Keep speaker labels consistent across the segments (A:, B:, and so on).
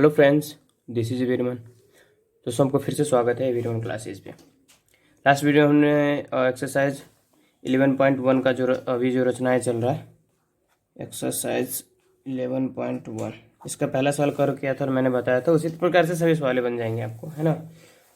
A: Hello friends, this is वीरमन। दोस्तों, हमको फिर से स्वागत है वीरमन क्लासेस पे। लास्ट वीडियो हमने एक्सरसाइज 11.1 का अभी जो रचनाएं चल रहा है, एक्सरसाइज 11.1 इसका पहला सवाल कवर किया था और मैंने बताया था उसी प्रकार से सभी सवाल बन जाएंगे आपको, है ना।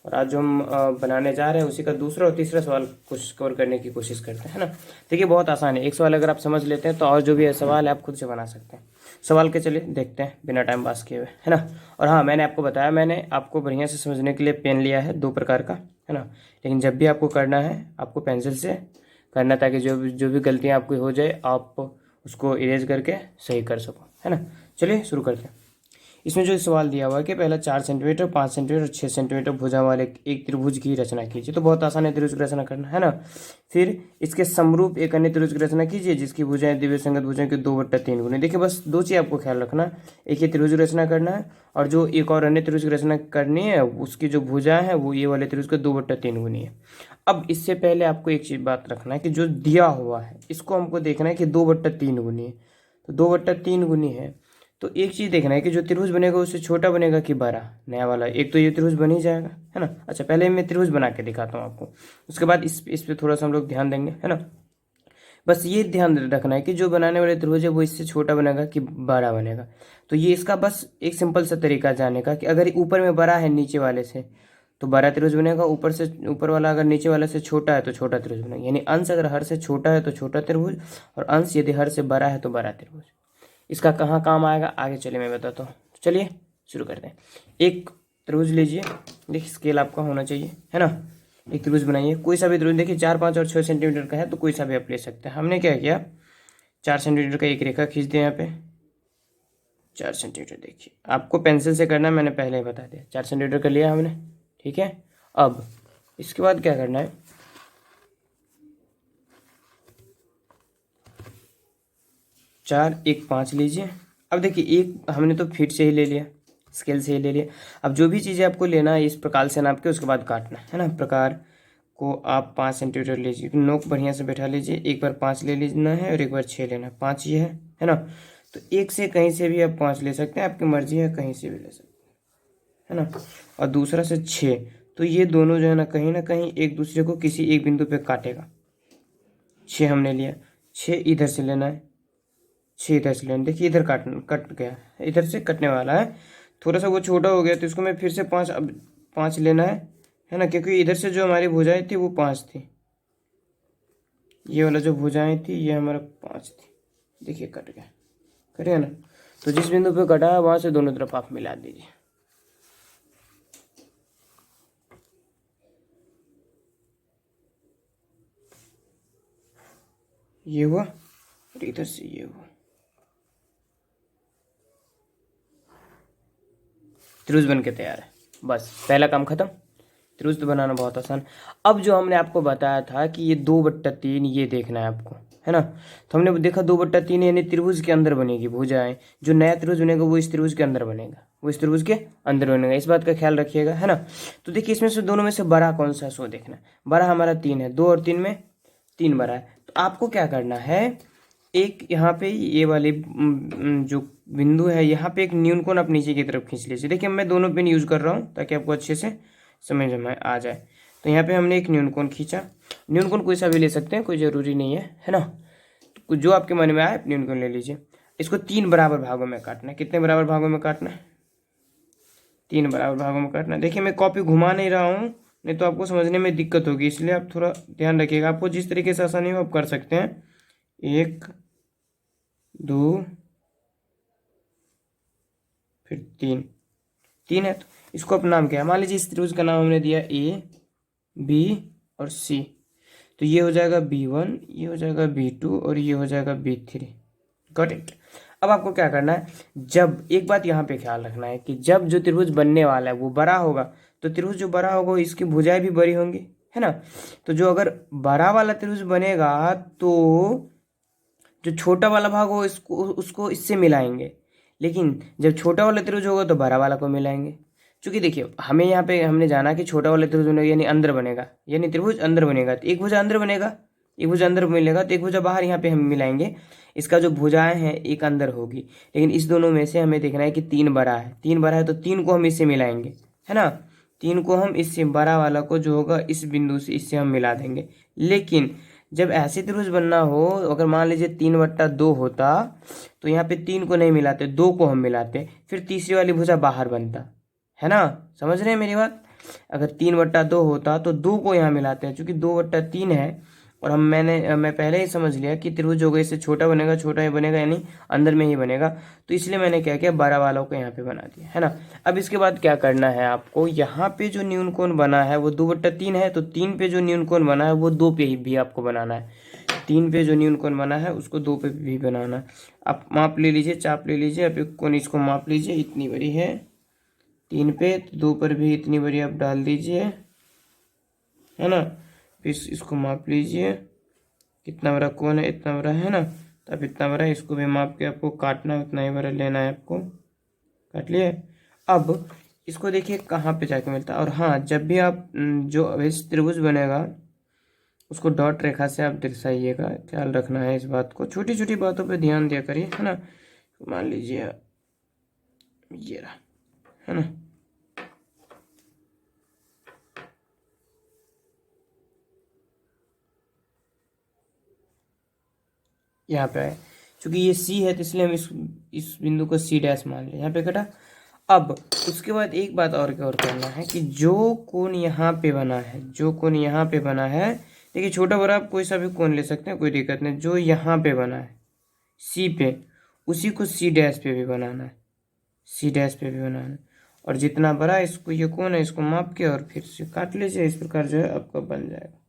A: और आज जो हम बनाने जा रहे हैं उसी का दूसरा और तीसरा सवाल कुछ कवर करने की कोशिश करते हैं, है ना। देखिए, बहुत आसान है। एक सवाल अगर आप समझ लेते हैं तो और जो भी है सवाल है आप खुद से बना सकते हैं। सवाल के चलिए देखते हैं बिना टाइम पास किए हुए, है ना। और हाँ, मैंने आपको बताया, मैंने आपको बढ़िया से समझने के लिए पेन लिया है 2 प्रकार का, है ना। लेकिन जब भी आपको करना है आपको पेंसिल से करना, ताकि जो भी गलतियाँ आपकी हो जाए आप उसको इरेज करके सही कर सको, है ना। चलिए शुरू करते हैं। इसमें जो सवाल दिया हुआ है कि पहला 4 सेंटीमीटर, 5 सेंटीमीटर और 6 सेंटीमीटर भुजा वाले एक त्रिभुज की रचना कीजिए। तो बहुत आसान है त्रिभुज की रचना करना, है ना। फिर इसके समरूप एक अन्य त्रिभुज की रचना कीजिए जिसकी भुजाएं दिव्य संगत भुजाएं के 2/3 गुने। देखिए, बस 2 चीज़ आपको ख्याल रखना, एक ये त्रिभुज की रचना करना है और जो एक और अन्य त्रिभुज की रचना करनी है उसकी जो भुजाएं हैं वो ये वाले त्रिभुज के 2/3 गुनी है। अब इससे पहले आपको एक चीज़ बात रखना है कि जो दिया हुआ है इसको हमको देखना है कि 2/3 गुनी है। तो 2/3 गुनी है तो एक चीज़ देखना है कि जो त्रिभुज बनेगा उससे छोटा बनेगा कि बड़ा, नया वाला। एक तो ये त्रिभुज बन ही जाएगा, है ना। अच्छा, पहले मैं त्रिभुज बना के दिखाता हूँ आपको, उसके बाद इस पे थोड़ा सा हम लोग ध्यान देंगे, है ना। बस ये ध्यान रखना है कि जो बनाने वाले त्रिभुज है वो इससे छोटा बनेगा कि बड़ा बनेगा। तो ये इसका बस एक सिंपल सा तरीका जानने का कि अगर ऊपर में बड़ा है नीचे वाले से तो बड़ा त्रिभुज बनेगा, ऊपर वाला अगर नीचे वाले से छोटा है तो छोटा त्रिभुज बनेगा। यानी अंश अगर हर से छोटा है तो छोटा त्रिभुज और अंश यदि हर से बड़ा है तो बड़ा त्रिभुज। इसका कहाँ काम आएगा आगे चलिए मैं बताता हूँ। चलिए शुरू करते हैं। एक त्रिभुज लीजिए, देखिए स्केल आपका होना चाहिए, है ना। एक त्रिभुज बनाइए, कोई सा भी त्रिभुज। देखिए 4, 5 और 6 सेंटीमीटर का है तो कोई सा भी आप ले सकते हैं। हमने क्या किया, 4 सेंटीमीटर का एक रेखा खींच दिया यहाँ पे। 4 सेंटीमीटर देखिए, आपको पेंसिल से करना है, मैंने पहले ही बता दिया। 4 सेंटीमीटर कर लिया हमने, ठीक है। अब इसके बाद क्या करना है, 4, 1, 5 लीजिए। अब देखिए एक हमने तो फीट से ही ले लिया, स्केल से ही ले लिया। अब जो भी चीज़ें आपको लेना है इस प्रकार से नाप के उसके बाद काटना है ना। प्रकार को आप 5 सेंटीमीटर लीजिए, नोक बढ़िया से बैठा लीजिए। एक बार 5 ले लेना है और एक बार 6 लेना है। 5 ये है ना। तो एक से कहीं से भी आप 5 ले सकते हैं, आपकी मर्जी है, कहीं से भी ले सकते हैं, है ना। और दूसरा से 6, तो ये दोनों जो है ना कहीं एक दूसरे को किसी एक बिंदु पे काटेगा। 6 हमने लिया, 6 इधर से लेना है, 6 इधर से लेना। देखिए इधर कट गया, इधर से कटने वाला है। थोड़ा सा वो छोटा हो गया तो इसको मैं फिर से 5, अब 5 लेना है ना। क्योंकि इधर से जो हमारी भुजाएं थी वो 5 थी, ये वाला जो भुजाएं थी ये हमारा 5 थी। देखिए कट गया, करेगा ना। तो जिस बिंदु पे कटा है वहां से दोनों तरफ आप मिला दीजिए। ये हुआ और इधर से ये हुआ, त्रिभुज बन के तैयार है। बस पहला काम खत्म। त्रिभुज तो बनाना बहुत आसान। अब जो हमने आपको बताया था कि ये 2/3 ये देखना है आपको, है ना। तो हमने देखा 2/3 यानी त्रिभुज के अंदर बनेगी भुजाएं। जो नया त्रिभुज बनेगा वो इस त्रिभुज के अंदर बनेगा, वो इस त्रिभुज के अंदर बनेगा। इस बात का ख्याल रखिएगा, है ना। तो देखिए इसमें से दोनों में से बड़ा कौन सा है सो देखना है। बड़ा हमारा 3 है, 2 और 3 में 3 बड़ा है। तो आपको क्या करना है, एक यहाँ पे ये वाले जो बिंदु है यहाँ पे एक न्यूनकोण आप नीचे की तरफ खींच लीजिए। देखिए मैं दोनों पेन यूज कर रहा हूँ ताकि आपको अच्छे से समझ में आ जाए। तो यहाँ पे हमने एक न्यूनकोण खींचा। न्यूनकोण कोई सा भी ले सकते हैं, कोई ज़रूरी नहीं है ना। तो जो आपके मन में आए न्यूनकोण ले लीजिए। इसको 3 बराबर भागों में काटना है। कितने बराबर भागों में काटना है, 3 बराबर भागों में काटना है। देखिए मैं कॉपी घुमा नहीं रहा हूँ, नहीं तो आपको समझने में दिक्कत होगी, इसलिए आप थोड़ा ध्यान रखिएगा। आपको जिस तरीके से आसानी हो आप कर सकते हैं। 1, 2 फिर 3 है। तो इसको अपना नाम क्या है, मान लीजिए इस त्रिभुज का नाम हमने दिया A, B और C। तो ये हो जाएगा B1, ये हो जाएगा B2 और ये हो जाएगा B3। Got it. अब आपको क्या करना है, जब एक बात यहाँ पे ख्याल रखना है कि जब जो त्रिभुज बनने वाला है वो बड़ा होगा तो त्रिभुज जो बड़ा होगा इसकी भुजाएं भी बड़ी होंगी, है ना। तो जो अगर बड़ा वाला त्रिभुज बनेगा तो जो छोटा वाला भाग हो उसको इससे मिलाएंगे, लेकिन जब छोटा वाला त्रिभुज होगा तो बड़ा वाला को मिलाएंगे। क्योंकि देखिए हमें यहाँ पे हमने जाना कि छोटा वाला त्रिभुज बनेगा यानी अंदर बनेगा, यानी त्रिभुज अंदर बनेगा तो एक भुजा अंदर बनेगा एक भुजा अंदर मिलेगा तो एक भुजा बाहर यहाँ पे हम मिलाएंगे। इसका जो भुजाएं हैं एक अंदर होगी, लेकिन इस दोनों में से हमें देखना है कि 3 बड़ा है, 3 बड़ा है तो 3 को हम इससे मिलाएंगे, है ना। 3 को हम इससे बड़ा वाला को जो होगा इस बिंदु से इससे हम मिला देंगे। लेकिन जब ऐसे त्रिभुज बनना हो, अगर मान लीजिए 3/2 होता तो यहाँ पे 3 को नहीं मिलाते, 2 को हम मिलाते, फिर तीसरी वाली भुजा बाहर बनता, है ना। समझ रहे हैं मेरी बात। अगर 3/2 होता तो 2 को यहाँ मिलाते हैं, चूंकि 2/3 है और मैं पहले ही समझ लिया कि त्रिभुज होगा इससे छोटा बनेगा, छोटा ही बनेगा यानी अंदर में ही बनेगा, तो इसलिए मैंने क्या किया, बड़ा वालों को यहाँ पे बना दिया, है ना। अब इसके बाद क्या करना है आपको, यहाँ पे जो न्यून कोण बना है वो 2/3 है, तो 3 पे जो न्यून कोण बना है वो 2 पे ही भी आपको बनाना है। 3 पे जो न्यून कोण बना है उसको 2 पे भी बनाना है। आप माप ले लीजिए, चाप ले लीजिए, अब एक कोण इसको माप लीजिए, इतनी बड़ी है 3 पे, तो 2 पर भी इतनी बड़ी आप डाल दीजिए, है ना। फिर इसको माप लीजिए, कितना बड़ा कोण है, इतना बड़ा, है ना। तो अब इतना बड़ा है, इसको भी माप के आपको काटना है, उतना ही बड़ा लेना है आपको, काट लिए। अब इसको देखिए कहाँ पे जाके मिलता है। और हाँ, जब भी आप जो इस त्रिभुज बनेगा उसको डॉट रेखा से आप दर्शाइएगा, ख्याल रखना है इस बात को, छोटी छोटी बातों पे ध्यान दिया करिए, है ना। मान लीजिए ये रहा, है ना। यहाँ पे है, चूंकि ये सी है तो इसलिए हम इस बिंदु को सी डैश मान लिया, यहाँ पे कटा। अब उसके बाद एक बात और क्या और करना है कि जो कोण यहाँ पे बना है, जो कोण यहाँ पे बना है, देखिए छोटा बड़ा आप कोई सा भी कोण ले सकते हैं, कोई दिक्कत नहीं। जो यहाँ पे बना है सी पे, उसी को सी डैश पे भी बनाना है, सी डैश पे भी बनाना है। और जितना बड़ा इसको ये कोण है इसको माप के और फिर से काट लीजिए, इस प्रकार जो है आपका बन जाएगा।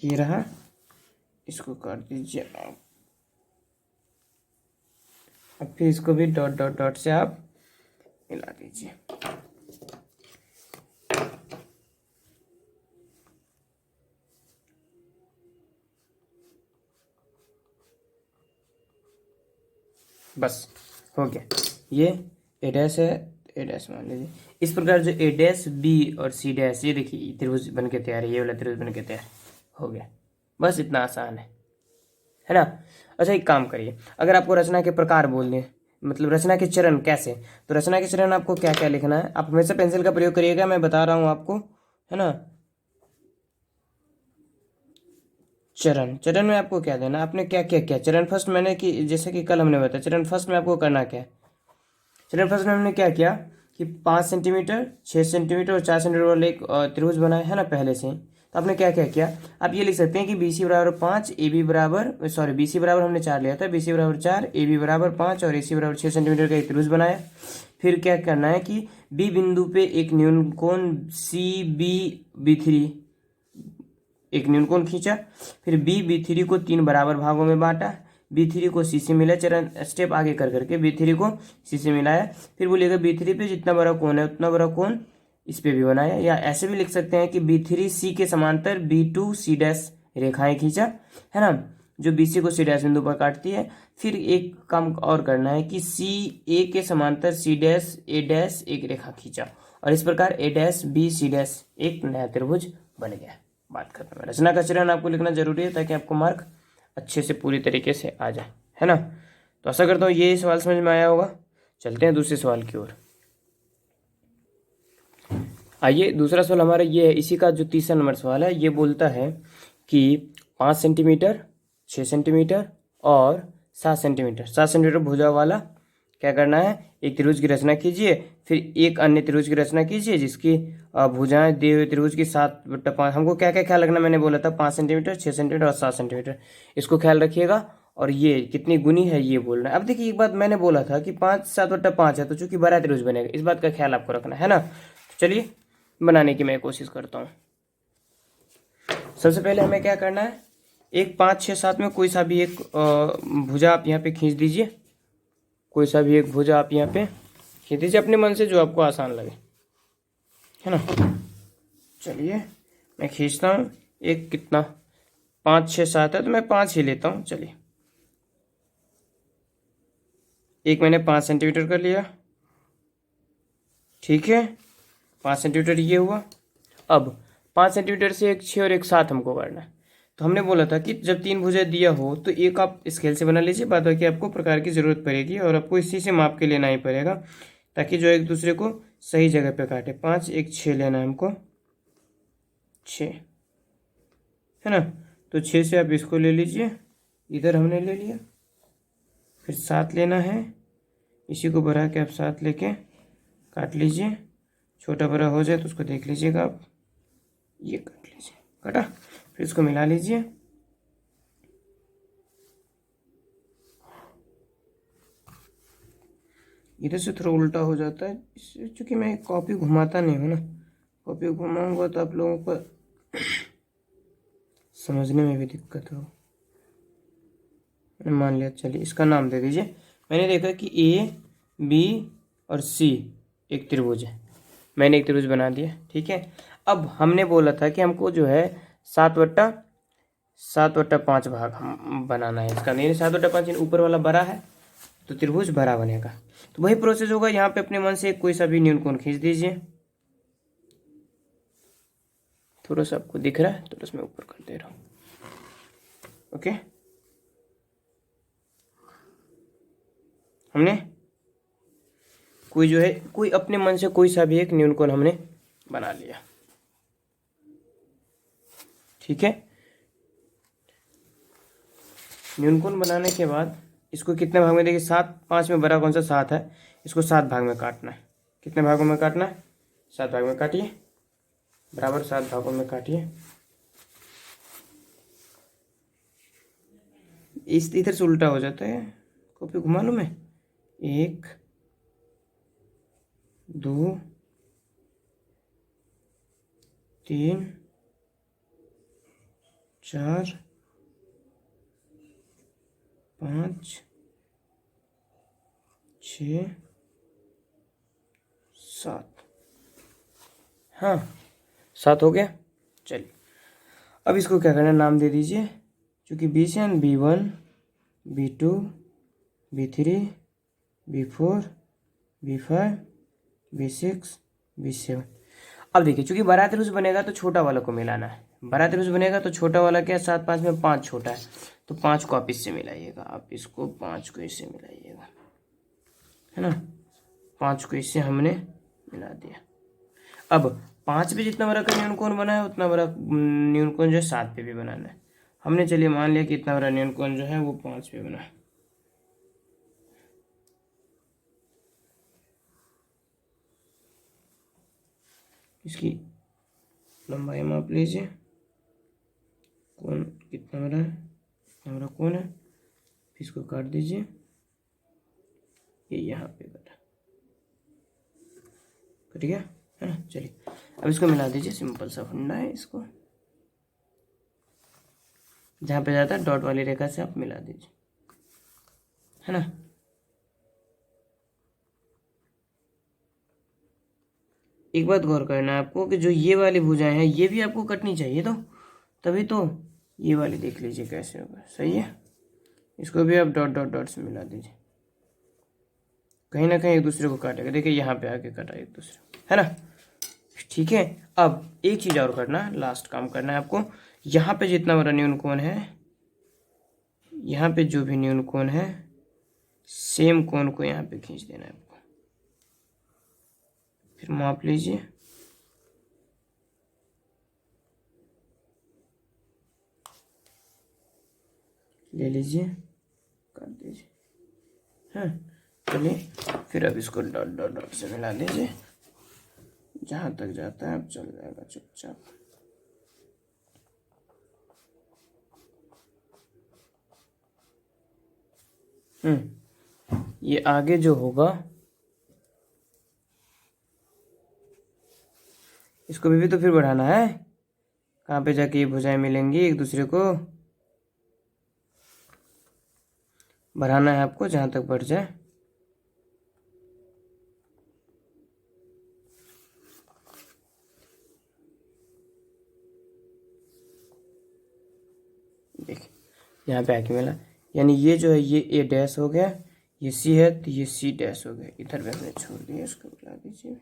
A: ये रहा, इसको काट दीजिए आप। अब फिर इसको भी डॉट डॉट डॉट से आप मिला दीजिए। बस हो गया, ये ए डैश है, ए डैश मान लीजिए। इस प्रकार जो ए डैश बी और सी डैश, ये देखिए त्रिभुज बन के तैयार है, ये वाला त्रिभुज बन के तैयार हो गया। बस इतना आसान है ना। अच्छा एक काम करिए, अगर आपको रचना के प्रकार बोलने, मतलब रचना के चरण कैसे, तो रचना के चरण आपको क्या क्या लिखना है, आप हमेशा पेंसिल का प्रयोग करिएगा, मैं बता रहा हूँ आपको, है ना। चरण, चरण में आपको क्या देना, आपने क्या क्या किया चरण फर्स्ट, मैंने कि जैसे कि कल हमने बताया चरण फर्स्ट में आपको करना क्या है। चरण फर्स्ट में हमने क्या किया कि 5 सेंटीमीटर, 6 सेंटीमीटर और 4 सेंटीमीटर वाले एक त्रिभुज बनाया है ना पहले से ही। तो आपने क्या क्या किया, आप ये लिख सकते हैं कि बी सी बराबर 5, ए बी बराबर, सॉरी बी सी बराबर हमने 4 लिया था, बी सी बराबर 4, ए बी बराबर 5 और ए सी बराबर 6 सेंटीमीटर का एक त्रिभुज बनाया। फिर क्या करना है कि बी बिंदु पे एक न्यून कोण सी बी बी थ्री, एक न्यून कोण खींचा। फिर बी बी थ्री को 3 बराबर भागों में बांटा, बी थ्री को सी से मिला, चरण स्टेप आगे कर करके बी थ्री को सी से मिलाया। फिर बोलिएगा बी थ्री पे जितना बड़ा कोण है उतना बड़ा कोण इस पे भी बनाया, या ऐसे भी लिख सकते हैं कि बी थ्री सी के समांतर बी टू सी डैश रेखाएं खींचा, है ना, जो बी सी को सी डैश बिंदु पर काटती है। फिर एक काम और करना है कि सी ए के समांतर सी डैश ए डैश एक रेखा खींचा, और इस प्रकार ए डैश बी सी डैश एक नया त्रिभुज बन गया। बात खत्म है। रचना का चरण आपको लिखना जरूरी है ताकि आपको मार्क अच्छे से पूरी तरीके से आ जाए, है ना। तो आशा करता हूँ ये सवाल समझ में आया होगा। चलते हैं दूसरे सवाल की ओर। आइए दूसरा सवाल हमारा ये है, इसी का जो तीसरा नंबर सवाल है, ये बोलता है कि 5 सेंटीमीटर, 6 सेंटीमीटर और 7 सेंटीमीटर, 7 सेंटीमीटर भुजा वाला क्या करना है, एक त्रिभुज की रचना कीजिए। फिर एक अन्य त्रिभुज की रचना कीजिए जिसकी भुजाएं दिए हुए त्रिभुज की 7/5, हमको क्या क्या ख्याल रखना, मैंने बोला था 5 सेंटीमीटर, 6 सेंटीमीटर और 7 सेंटीमीटर, इसको ख्याल रखिएगा। और ये कितनी गुनी है ये बोलना है। अब देखिए एक बात मैंने बोला था कि 5 7/5 है, तो चूंकि बड़ा त्रिभुज बनेगा, इस बात का ख्याल आपको रखना है ना। तो चलिए बनाने की मैं कोशिश करता हूँ। सबसे पहले हमें क्या करना है, एक 5 6 7 में कोई सा भी एक भुजा आप यहाँ पे खींच दीजिए, कोई सा भी एक भुजा आप यहाँ पे खींच दीजिए अपने मन से, जो आपको आसान लगे, है ना। चलिए मैं खींचता हूँ एक, कितना 5 6 7 है तो मैं 5 ही लेता हूँ। चलिए एक मैंने 5 सेंटीमीटर कर लिया, ठीक है, 5 सेंटीमीटर ये हुआ। अब 5 सेंटीमीटर से एक 6 और एक 7 हमको करना है। तो हमने बोला था कि जब 3 भुजा दिया हो तो एक आप स्केल से बना लीजिए, बाद बाकी आपको प्रकार की ज़रूरत पड़ेगी और आपको इसी से माप के लेना ही पड़ेगा ताकि जो एक दूसरे को सही जगह पे काटे। 5 1 6 लेना है हमको, 6 है ना। तो 6 से आप इसको ले लीजिए, इधर हमने ले लिया। फिर 7 लेना है, इसी को बढ़ा के आप 7 लेके काट लीजिए। छोटा बड़ा हो जाए तो उसको देख लीजिएगा आप, ये काट लीजिए, काटा। फिर इसको मिला लीजिए, इधर से थोड़ा उल्टा हो जाता है इससे, चूँकि मैं कॉपी घुमाता नहीं हूँ ना, कॉपी घुमाऊंगा तो आप लोगों को समझने में भी दिक्कत हो। मान लिया, चलिए इसका नाम दे दीजिए। मैंने देखा कि ए बी और सी एक त्रिभुज है, मैंने एक त्रिभुज बना दिया, ठीक है। अब हमने बोला था कि हमको जो है 7/5 भाग हम बनाना है इसका, नहीं 7/5 ऊपर वाला बड़ा है तो त्रिभुज बड़ा बनेगा। तो वही प्रोसेस होगा, यहाँ पे अपने मन से कोई सा भी न्यूनकोण खींच दीजिए। थोड़ा सा आपको दिख रहा है तो उसमें ऊपर कर दे रहा हूँ, ओके। हमने कोई जो है, कोई अपने मन से कोई सा भी एक न्यूनकोण हमने बना लिया, ठीक है। न्यूनकोण बनाने के बाद इसको कितने भाग में, देखिए 7 5 में बड़ा कौन सा 7 है, इसको 7 भाग में काटना है। कितने भागों में काटना है, 7 भाग में काटिए, बराबर 7 भागों में काटिए। इस इधर से उल्टा हो जाता है, कॉपी घुमा लूँ मैं। 1 2 3 4 5 6 7, हाँ 7 हो गया। चलिए अब इसको क्या करना है, नाम दे दीजिए। क्योंकि बी से B1 B2 B3 B4 B5 B6 B7। अब देखिए, चूंकि बड़ा त्रिभुज बनेगा तो छोटा वाला को मिलाना है, बड़ा त्रिभुज बनेगा तो छोटा वाला क्या है, 7 5 में 5 छोटा है, तो 5 को आप इससे मिलाइएगा, आप इसको 5 को इससे मिलाइएगा, है ना। 5 को इससे हमने मिला दिया। अब 5 पे जितना बड़ा का न्यूनकोण बना है उतना बड़ा न्यूनकोण जो है 7 पे भी बनाना है। हमने चलिए मान लिया कि इतना बड़ा न्यूनकोण जो है वो 5 पे बना है। इसकी लंबाई माप लीजिए, कोण कितना बड़ा है, इतना बड़ा कोण है, फिर इसको काट दीजिए, ये यहाँ पे कट गया, है ना। चलिए अब इसको मिला दीजिए, सिंपल सा फंडा है, इसको जहाँ पे जाता है डॉट वाली रेखा से आप मिला दीजिए, है ना। एक बात गौर करना है आपको कि जो ये वाली भुजाएं हैं ये भी आपको कटनी चाहिए, तो तभी तो ये वाली देख लीजिए कैसे होगा, सही है। इसको भी आप डॉट डॉट डॉट से मिला दीजिए, कहीं ना कहीं एक दूसरे को काटेगा। देखिए यहाँ पे आके कटा एक दूसरे, है ना, ठीक है। अब एक चीज़ और करना है, लास्ट काम करना है आपको। यहाँ पे जितना बड़ा न्यूनकोण है, यहाँ पे जो भी न्यूनकोण है सेम कोण को यहाँ पे खींच देना है आपको। फिर माप लीजिए, ले लीजिए, कर दीजिए, हाँ। चलिए फिर अब इसको डॉट डॉट डॉट से मिला दीजिए, जहाँ तक जाता है अब चल जाएगा चुपचाप। ये आगे जो होगा इसको भी तो फिर बढ़ाना है, कहाँ पे जाके ये भुजाएं मिलेंगी एक दूसरे को, बढ़ाना है आपको जहाँ तक बढ़ जाए। देखिए यहाँ पे आके मिला, यानी ये जो है ये ए डैश हो गया, ये सी है तो ये सी डैश हो गया, इधर भी हमने छोड़ दिया, इसको मिला दीजिए।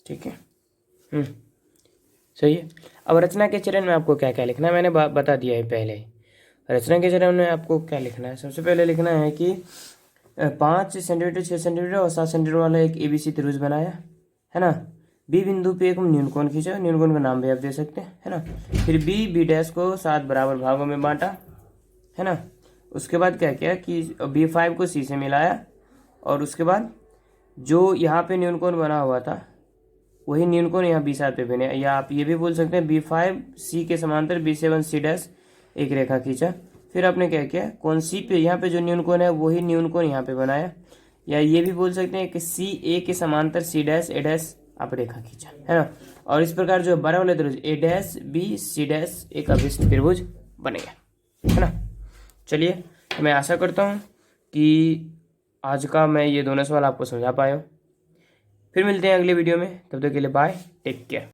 A: ठीक है। सही है। अब रचना के चरण में आपको क्या क्या लिखना है, मैंने बता दिया है पहले ही। रचना के चरण में आपको क्या लिखना है, सबसे पहले लिखना है कि 5 सेंटीमीटर 6 सेंटीमीटर और 7 सेंटीमीटर वाला एक ABC त्रिभुज बनाया है ना। बी बिंदु पे एक न्यून कोण खींचा, न्यून कोण का नाम भी आप दे सकते हैं, है ना। फिर बी डैश को 7 बराबर भागों में बांटा, है ना। उसके बाद क्या किया कि B5 को C से मिलाया, और उसके बाद जो यहाँ पे न्यून कोण बना हुआ था वही न्यून कोण यहाँ B7 पे बने, या आप ये भी बोल सकते हैं B5 C के समांतर B7 C डैश एक रेखा खींचा। फिर आपने क्या किया, कौन सी पे यहाँ पे जो न्यून कोण है वही न्यून कोण यहाँ पे बनाया, या ये भी बोल सकते हैं कि CA के समांतर C डैश A डैश आप रेखा खींचा, है ना। और इस प्रकार जो बड़ा वाले त्रिभुज A dash B C dash एक अभिष्ट त्रिभुज बनेगा, है ना। चलिए, मैं आशा करता हूँ कि आज का मैं ये दोनों सवाल आपको समझा पाया हूँ। फिर मिलते हैं अगले वीडियो में, तब तक के लिए बाय, टेक केयर।